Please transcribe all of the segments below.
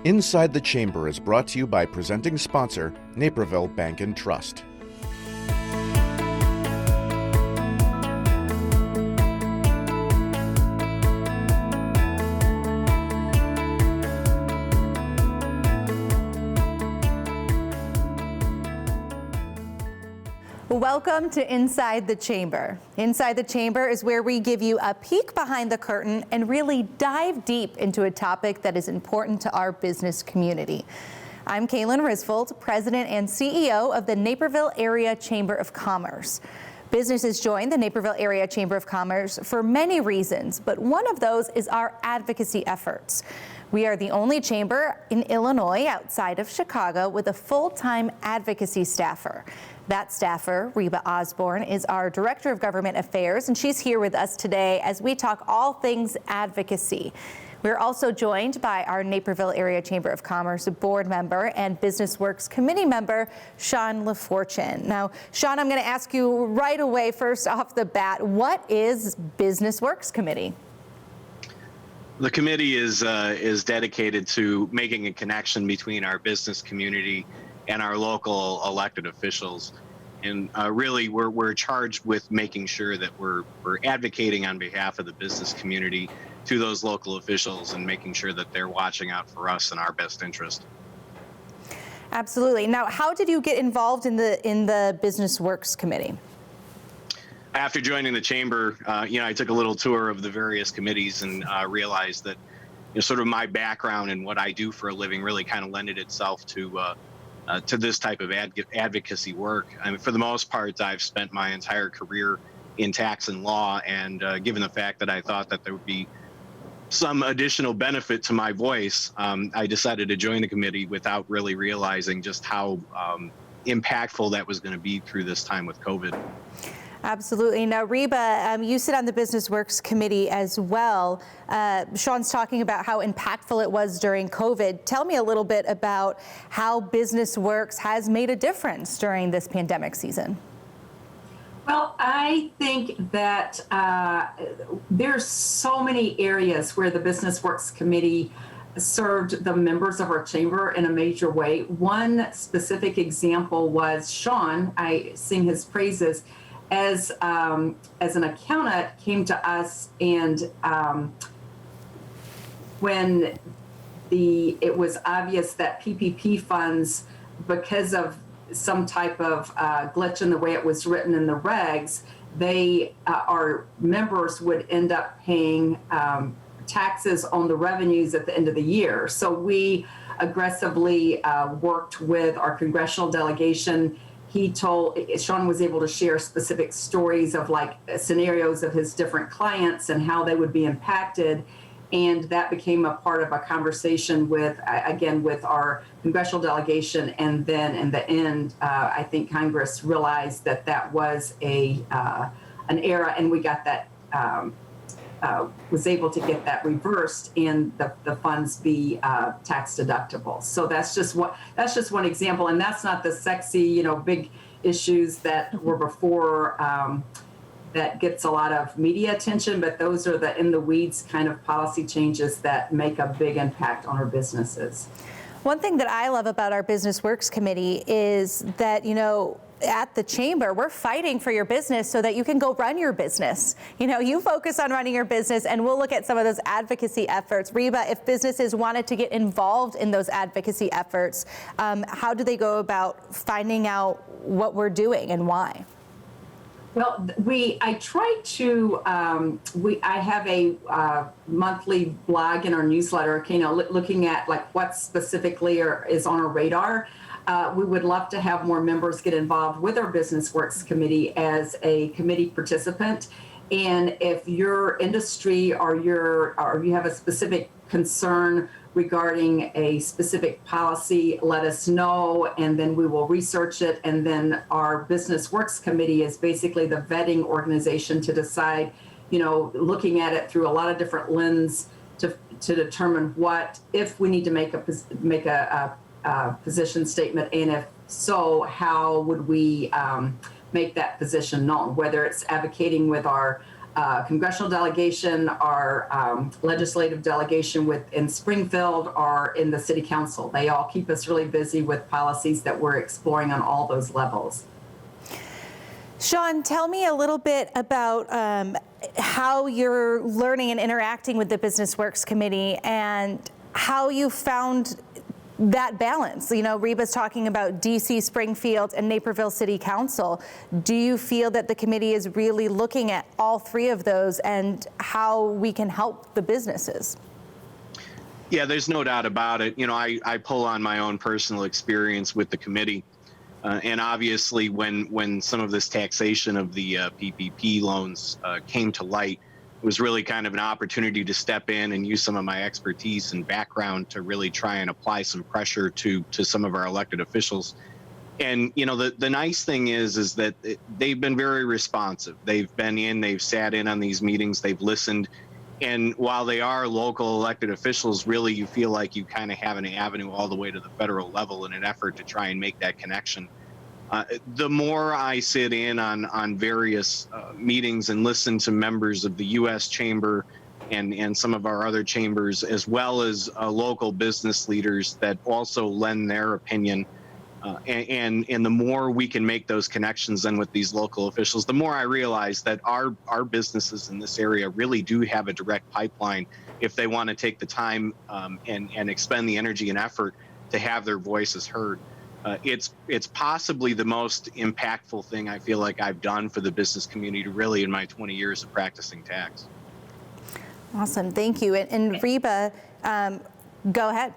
Inside the Chamber is brought to you by presenting sponsor, Naperville Bank and Trust. Welcome to Inside the Chamber. Inside the Chamber is where we give you a peek behind the curtain and really dive deep into a topic that is important to our business community. I'm Kaylin Risvold, President and CEO of the Naperville Area Chamber of Commerce. Businesses join the Naperville Area Chamber of Commerce for many reasons, but one of those is our advocacy efforts. We are the only chamber in Illinois outside of Chicago with a full-time advocacy staffer. That staffer, Reba Osborne, is our Director of Government Affairs, and she's here with us today as we talk all things advocacy. We're also joined by our Naperville Area Chamber of Commerce board member and Business Works committee member, Sean LaFortune. Now, Sean, I'm going to ask you right away, first off the bat, what is Business Works Committee? The committee is dedicated to making a connection between our business community and our local elected officials. And really, we're charged with making sure that we're advocating on behalf of the business community to those local officials and making sure that they're watching out for us and our best interest. Absolutely. Now, how did you get involved in the Business Works Committee? After joining the chamber, I took a little tour of the various committees and realized that sort of my background and what I do for a living really kind of lended itself to this type of advocacy work. I mean, for the most part, I've spent my entire career in tax and law, and given the fact that I thought that there would be some additional benefit to my voice, I decided to join the committee without really realizing just how impactful that was going to be through this time with COVID. Absolutely. Now, Reba, you sit on the Business Works Committee as well. Sean's talking about how impactful it was during COVID. Tell me a little bit about how Business Works has made a difference during this pandemic season. Well, I think that there's so many areas where the Business Works Committee served the members of our chamber in a major way. One specific example was Sean. I sing his praises. As an accountant came to us, and when it was obvious that PPP funds, because of some type of glitch in the way it was written in the regs, our members would end up paying taxes on the revenues at the end of the year. So we aggressively worked with our congressional delegation. Sean was able to share specific stories of scenarios of his different clients and how they would be impacted. And that became a part of a conversation with our congressional delegation. And then in the end, I think Congress realized that was an error, and we got that, was able to get that reversed and the funds be tax deductible. So that's just one example, and that's not the sexy, big issues that were before that gets a lot of media attention, but those are the in the weeds kind of policy changes that make a big impact on our businesses. One thing that I love about our Business Works Committee is that, at the chamber, we're fighting for your business so that you can go run your business. You focus on running your business, and we'll look at some of those advocacy efforts. Reba, if businesses wanted to get involved in those advocacy efforts, how do they go about finding out what we're doing and why? Well, I have a monthly blog in our newsletter, looking at what specifically is on our radar. We would love to have more members get involved with our Business Works Committee as a committee participant. And if your industry or you have a specific concern regarding a specific policy, let us know, and then we will research it. And then our Business Works Committee is basically the vetting organization to decide, looking at it through a lot of different lenses to determine if we need to make a position statement, and if so, how would we make that position known, whether it's advocating with our congressional delegation, our legislative delegation in Springfield, are in the city council. They all keep us really busy with policies that we're exploring on all those levels. Sean, tell me a little bit about how you're learning and interacting with the Business Works Committee and how you found that balance. You know, Reba's talking about DC, Springfield, and Naperville City Council. Do you feel that the committee is really looking at all three of those and how we can help the businesses? Yeah, there's no doubt about it. You know, I pull on my own personal experience with the committee. And obviously, when some of this taxation of the PPP loans came to light, it was really kind of an opportunity to step in and use some of my expertise and background to really try and apply some pressure to some of our elected officials. And, you know, the nice thing is that they've been very responsive. They've been in, they've sat in on these meetings, they've listened. And while they are local elected officials, really you feel like you kind of have an avenue all the way to the federal level in an effort to try and make that connection. The more I sit in on various meetings and listen to members of the U.S. Chamber and some of our other chambers, as well as local business leaders that also lend their opinion, and the more we can make those connections then with these local officials, the more I realize that our businesses in this area really do have a direct pipeline if they want to take the time and expend the energy and effort to have their voices heard. It's possibly the most impactful thing I feel like I've done for the business community really in my 20 years of practicing tax. Awesome, thank you. And Reba, go ahead.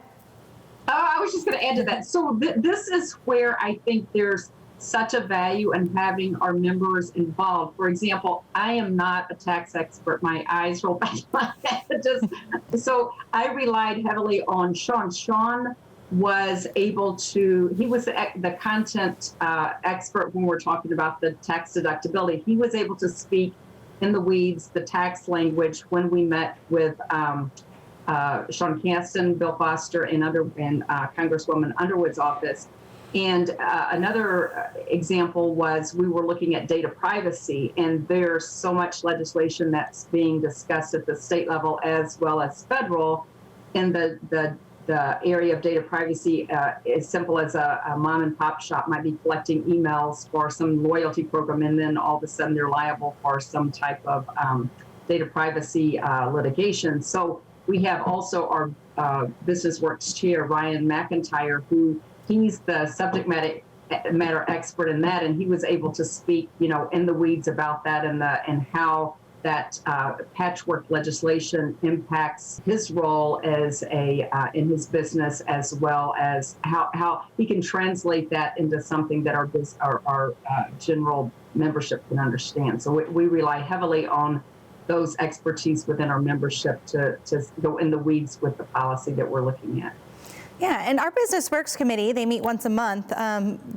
I was just going to add to that. So this is where I think there's such a value in having our members involved. For example, I am not a tax expert. My eyes roll back my head. So I relied heavily on Sean. Sean was able to, he was the content expert when we're talking about the tax deductibility. He was able to speak in the weeds, the tax language, when we met with Sean Caston, Bill Foster, and Congresswoman Underwood's office. And another example was we were looking at data privacy, and there's so much legislation that's being discussed at the state level as well as federal in the area of data privacy. As simple as a mom and pop shop might be collecting emails for some loyalty program, and then all of a sudden they're liable for some type of data privacy litigation. So we have also our Business Works chair, Ryan McIntyre, who he's the subject matter expert in that, and he was able to speak, you know, in the weeds about that and how that patchwork legislation impacts his role as in his business, as well as how he can translate that into something that our general membership can understand. So we rely heavily on those expertise within our membership to go in the weeds with the policy that we're looking at. Yeah, and our Business Works Committee, they meet once a month.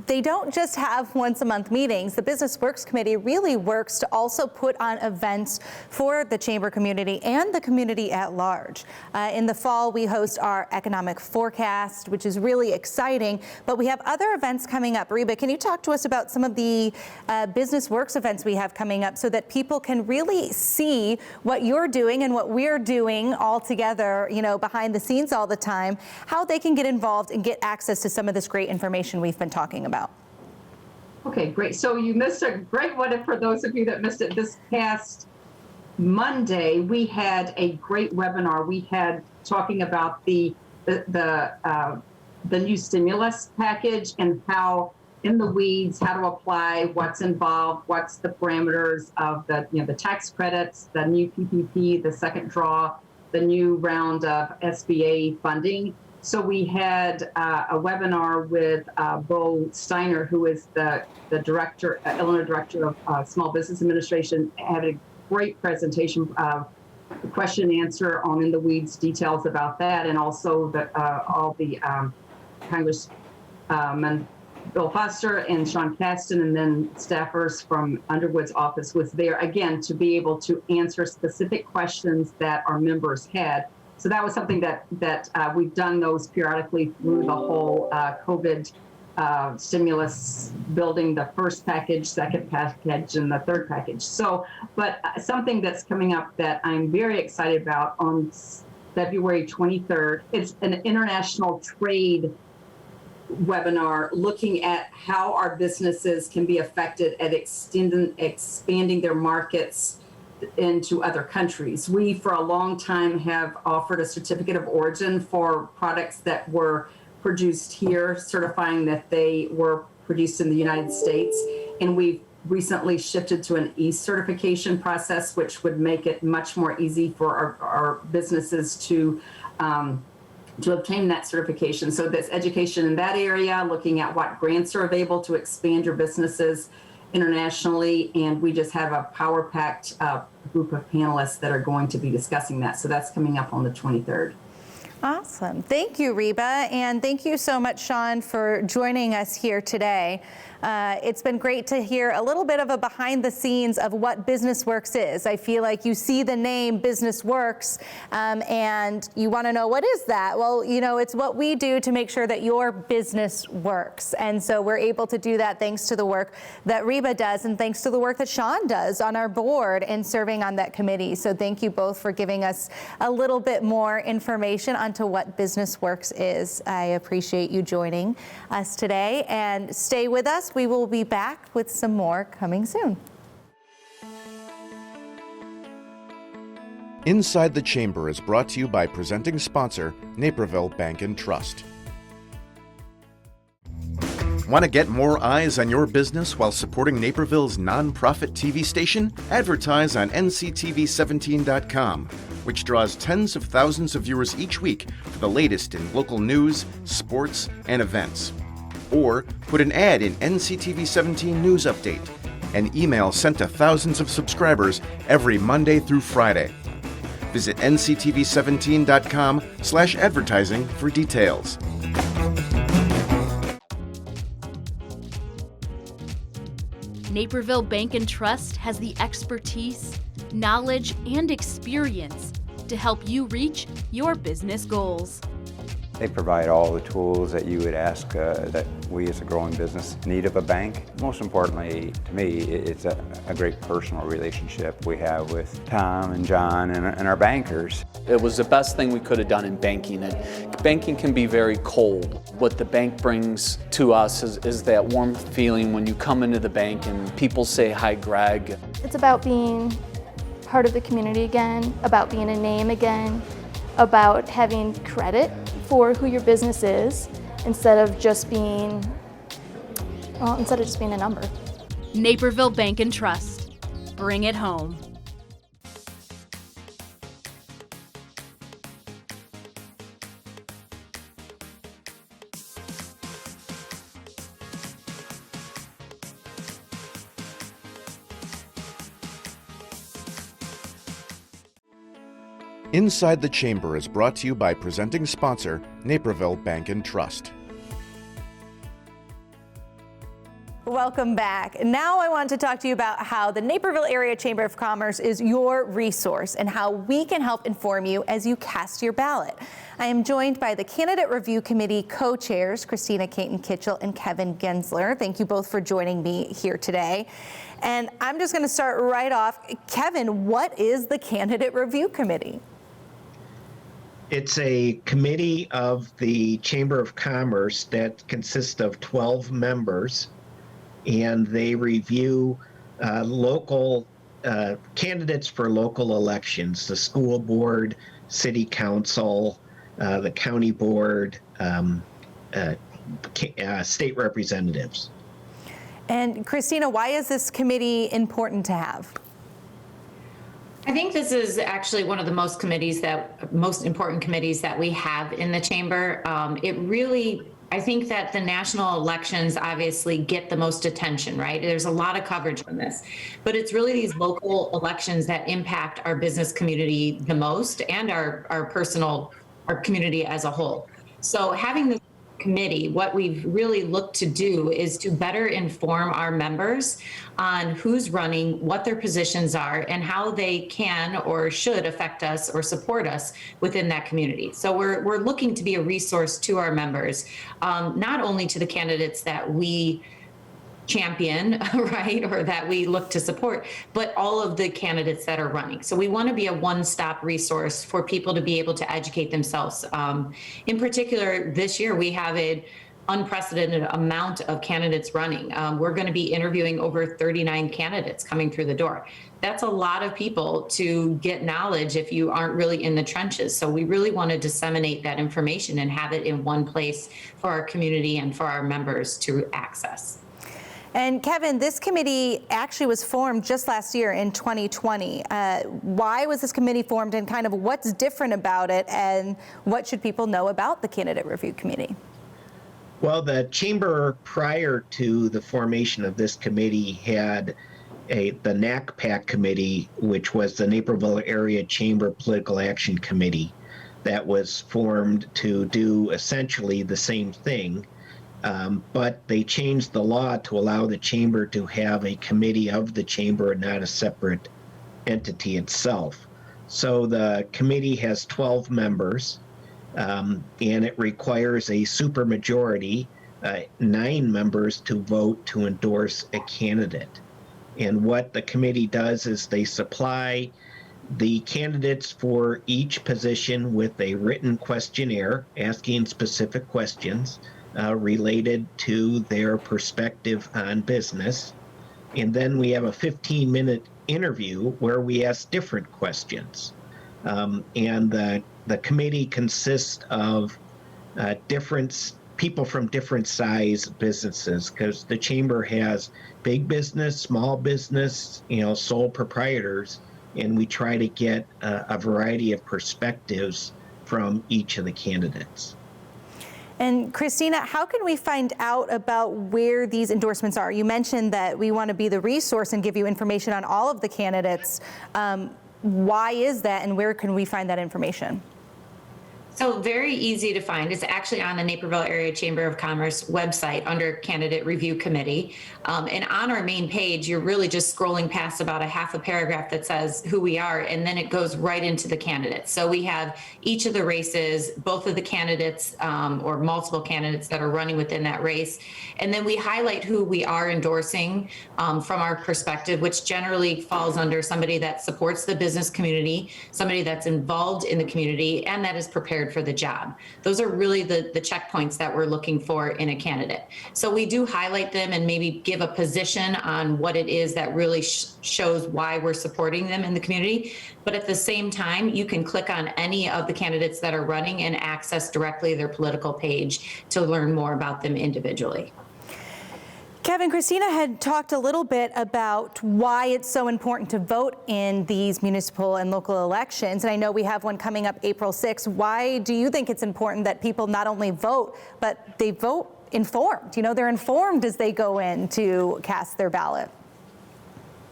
They don't just have once a month meetings. The Business Works Committee really works to also put on events for the chamber community and the community at large. In the fall, we host our economic forecast, which is really exciting, but we have other events coming up. Reba, can you talk to us about some of the Business Works events we have coming up so that people can really see what you're doing and what we're doing all together, you know, behind the scenes all the time, how they can get involved and get access to some of this great information we've been talking about? Okay, great. So you missed a great one. And for those of you that missed it, this past Monday, we had a great webinar. We had talking about the new stimulus package and how in the weeds, how to apply, what's involved, what's the parameters of the tax credits, the new PPP, the second draw, the new round of SBA funding. So we had a webinar with Bo Steiner, who is the director, Illinois Director of Small Business Administration, had a great presentation, question and answer on in the weeds details about that, and also all the Congressman Bill Foster and Sean Caston, and then staffers from Underwood's office was there again to be able to answer specific questions that our members had. So that was something that we've done those periodically through the whole COVID stimulus building the first package, second package, and the third package. So, but something that's coming up that I'm very excited about on February 23rd, it's an international trade webinar looking at how our businesses can be affected at expanding their markets into other countries. We, for a long time, have offered a certificate of origin for products that were produced here, certifying that they were produced in the United States. And we've recently shifted to an e-certification process, which would make it much more easy for our businesses to obtain that certification. So that's education in that area, looking at what grants are available to expand your businesses internationally. And we just have a power-packed group of panelists that are going to be discussing that. So that's coming up on the 23rd. Awesome. Thank you, Reba. And thank you so much, Sean, for joining us here today. It's been great to hear a little bit of a behind the scenes of what BusinessWorks is. I feel like you see the name BusinessWorks and you want to know, what is that? Well, you know, it's what we do to make sure that your business works. And so we're able to do that thanks to the work that Reba does and thanks to the work that Sean does on our board and serving on that committee. So thank you both for giving us a little bit more information onto what BusinessWorks is. I appreciate you joining us today, and stay with us. We will be back with some more coming soon. Inside the Chamber is brought to you by presenting sponsor, Naperville Bank and Trust. Want to get more eyes on your business while supporting Naperville's nonprofit TV station? Advertise on nctv17.com, which draws tens of thousands of viewers each week for the latest in local news, sports, and events. Or put an ad in NCTV 17 News Update, an email sent to thousands of subscribers every Monday through Friday. Visit nctv17.com/advertising for details. Naperville Bank and Trust has the expertise, knowledge, and experience to help you reach your business goals. They provide all the tools that you would ask that we as a growing business need of a bank. Most importantly, to me, it's a great personal relationship we have with Tom and John and our bankers. It was the best thing we could have done in banking. And banking can be very cold. What the bank brings to us is that warm feeling when you come into the bank and people say, "Hi, Greg." It's about being part of the community again, about being a name again, about having credit for who your business is instead of just being a number. Naperville Bank and Trust. Bring it home. Inside the Chamber is brought to you by presenting sponsor, Naperville Bank and Trust. Welcome back. Now I want to talk to you about how the Naperville Area Chamber of Commerce is your resource and how we can help inform you as you cast your ballot. I am joined by the Candidate Review Committee co-chairs, Christina Caton Kitchel and Kevin Gensler. Thank you both for joining me here today. And I'm just going to start right off. Kevin, what is the Candidate Review Committee? It's a committee of the Chamber of Commerce that consists of 12 members, and they review local candidates for local elections, the school board, city council, the county board, state representatives. And Christina, why is this committee important to have? I think this is actually one of the most important committees that we have in the chamber. I think that the national elections obviously get the most attention, right? There's a lot of coverage on this, but it's really these local elections that impact our business community the most and our community as a whole. So having this committee, what we've really looked to do is to better inform our members on who's running, what their positions are, and how they can or should affect us or support us within that community. So we're looking to be a resource to our members, not only to the candidates that we champion, right, or that we look to support, but all of the candidates that are running. So we want to be a one-stop resource for people to be able to educate themselves. In particular, this year we have an unprecedented amount of candidates running. We're going to be interviewing over 39 candidates coming through the door. That's a lot of people to get knowledge if you aren't really in the trenches. So we really want to disseminate that information and have it in one place for our community and for our members to access. And Kevin, this committee actually was formed just last year in 2020. Why was this committee formed, and kind of what's different about it, and what should people know about the Candidate Review Committee? Well, the chamber prior to the formation of this committee had the NACPAC committee, which was the Naperville Area Chamber Political Action Committee, that was formed to do essentially the same thing. But they changed the law to allow the chamber to have a committee of the chamber and not a separate entity itself. So the committee has 12 members, and it requires a supermajority, 9 members, to vote to endorse a candidate. And what the committee does is they supply the candidates for each position with a written questionnaire asking specific questions related to their perspective on business. And then we have a 15-minute interview where we ask different questions. And the committee consists of different people from different size businesses, because the chamber has big business, small business, sole proprietors, and we try to get a variety of perspectives from each of the candidates. And Christina, how can we find out about where these endorsements are? You mentioned that we want to be the resource and give you information on all of the candidates. Why is that, and where can we find that information? So very easy to find. It's actually on the Naperville Area Chamber of Commerce website under Candidate Review Committee. And on our main page, you're really just scrolling past about a half a paragraph that says who we are, and then it goes right into the candidates. So we have each of the races, both of the candidates or multiple candidates that are running within that race. And then we highlight who we are endorsing from our perspective, which generally falls under somebody that supports the business community, somebody that's involved in the community, and that is prepared for the job. Those are really the checkpoints that we're looking for in a candidate. So we do highlight them and maybe give a position on what it is that really shows why we're supporting them in the community. But at the same time, you can click on any of the candidates that are running and access directly their political page to learn more about them individually. Kevin, Christina had talked a little bit about why it's so important to vote in these municipal and local elections, and I know we have one coming up April 6th. Why do you think it's important that people not only vote, but they vote informed? They're informed as they go in to cast their ballot.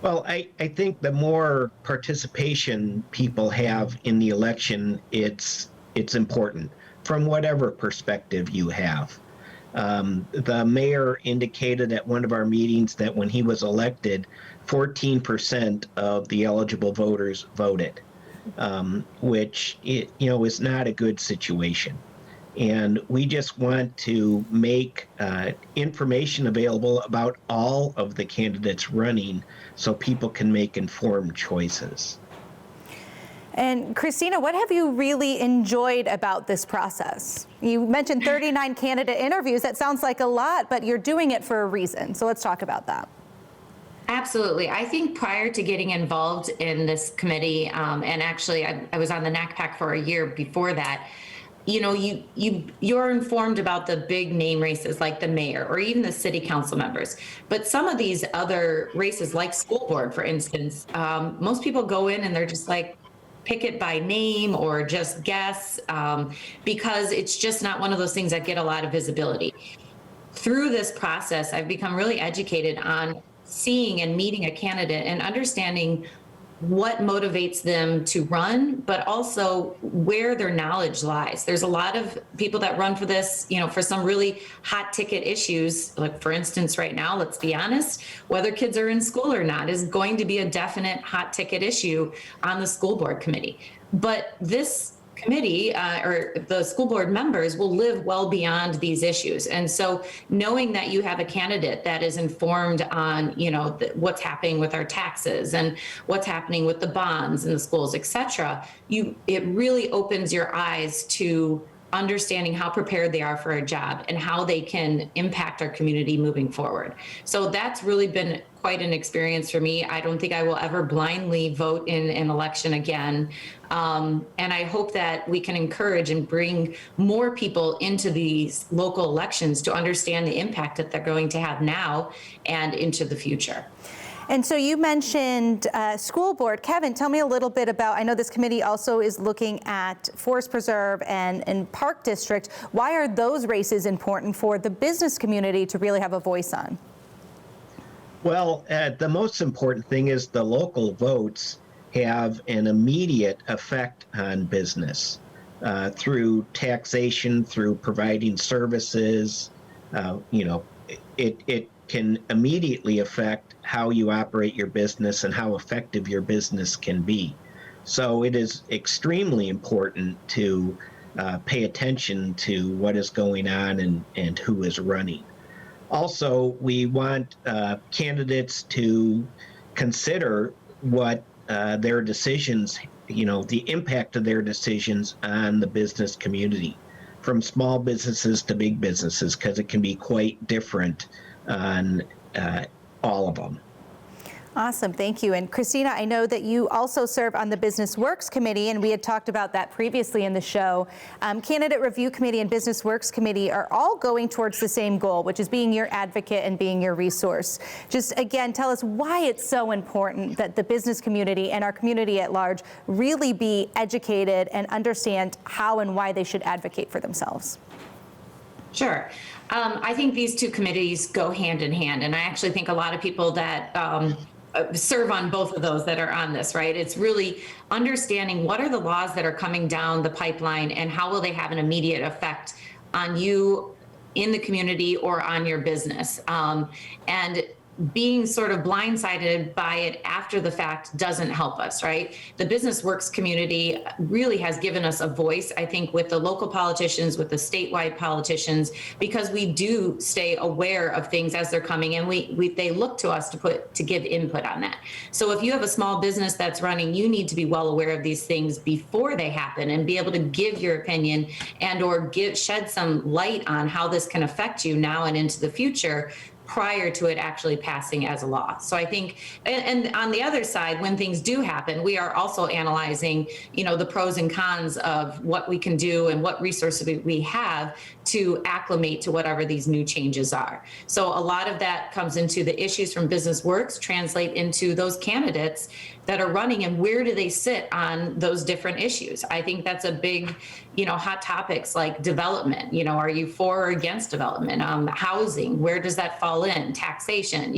Well, I think the more participation people have in the election, it's important from whatever perspective you have. The mayor indicated at one of our meetings that when he was elected, 14% of the eligible voters voted, which is not a good situation. And we just want to make information available about all of the candidates running so people can make informed choices. And Christina, what have you really enjoyed about this process? You mentioned 39 candidate interviews. That sounds like a lot, but you're doing it for a reason. So let's talk about that. Absolutely. I think prior to getting involved in this committee, and actually I was on the NACPAC for a year before that, you're informed about the big name races like the mayor or even the city council members. But some of these other races, like school board, for instance, most people go in and they're just like, pick it by name or just guess, because it's just not one of those things that get a lot of visibility. Through this process, I've become really educated on seeing and meeting a candidate and understanding what motivates them to run, but also where their knowledge lies. There's a lot of people that run for this, for some really hot ticket issues. Like, for instance, right now, let's be honest, whether kids are in school or not is going to be a definite hot ticket issue on the school board committee. But this committee or the school board members will live well beyond these issues. And so knowing that you have a candidate that is informed on, what's happening with our taxes and what's happening with the bonds in the schools, et cetera, it really opens your eyes to understanding how prepared they are for a job and how they can impact our community moving forward. So that's really been quite an experience for me. I don't think I will ever blindly vote in an election again. And I hope that we can encourage and bring more people into these local elections to understand the impact that they're going to have now and into the future. And so you mentioned school board. Kevin, tell me a little bit about, I know this committee also is looking at Forest Preserve and Park District. Why are those races important for the business community to really have a voice on? Well, the most important thing is the local votes have an immediate effect on business through taxation, through providing services. It can immediately affect how you operate your business and how effective your business can be. So it is extremely important to pay attention to what is going on and who is running. Also, we want candidates to consider what their decisions, the impact of their decisions on the business community, from small businesses to big businesses, because it can be quite different on all of them. Awesome, thank you. And Christina, I know that you also serve on the Business Works Committee, and we had talked about that previously in the show. Candidate Review Committee and Business Works Committee are all going towards the same goal, which is being your advocate and being your resource. Just again, tell us why it's so important that the business community and our community at large really be educated and understand how and why they should advocate for themselves. Sure. I think these two committees go hand in hand, and I actually think a lot of people that serve on both of those that are on this, right? It's really understanding what are the laws that are coming down the pipeline and how will they have an immediate effect on you in the community or on your business. And being sort of blindsided by it after the fact doesn't help us, right? The Business Works community really has given us a voice, I think, with the local politicians, with the statewide politicians, because we do stay aware of things as they're coming, and they look to us to give input on that. So if you have a small business that's running, you need to be well aware of these things before they happen and be able to give your opinion and or shed some light on how this can affect you now and into the future, prior to it actually passing as a law. So I think, and on the other side, when things do happen, we are also analyzing, the pros and cons of what we can do and what resources we have to acclimate to whatever these new changes are. So a lot of that comes into the issues from Business Works, translate into those candidates that are running and where do they sit on those different issues. I think that's a big, hot topics like development. Are you for or against development? Housing, where does that fall in? Taxation,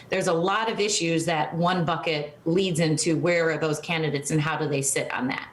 there's a lot of issues that one bucket leads into. Where are those candidates and how do they sit on that?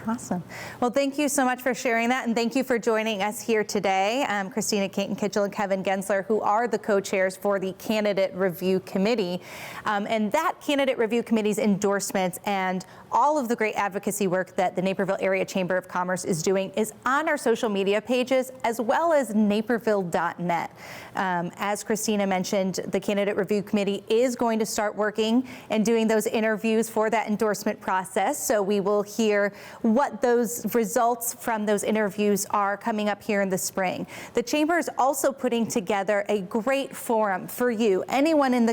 Awesome. Well, thank you so much for sharing that, and thank you for joining us here today. Christina Caton Kitchel and Kevin Gensler, who are the co-chairs for the Candidate Review Committee. And that Candidate Review Committee's endorsements and all of the great advocacy work that the Naperville Area Chamber of Commerce is doing is on our social media pages, as well as naperville.net. As Christina mentioned, the Candidate Review Committee is going to start working and doing those interviews for that endorsement process. So we will hear what those results from those interviews are coming up here in the spring. The Chamber is also putting together a great forum for you, anyone in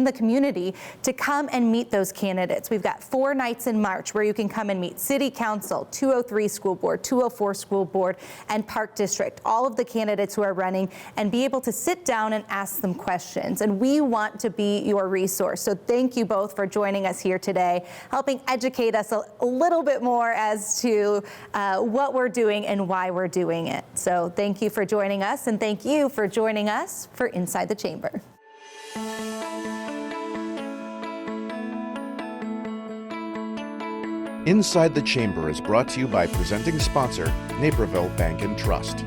the community, to come and meet those candidates. We've got 4 nights in March where you can come and meet City Council, 203 School Board, 204 School Board, and Park District, all of the candidates who are running, and be able to sit down and ask them questions. And we want to be your resource. So thank you both for joining us here today, helping educate us a little bit more as to what we're doing and why we're doing it. So thank you for joining us, and thank you for joining us for Inside the Chamber. Inside the Chamber is brought to you by presenting sponsor, Naperville Bank and Trust.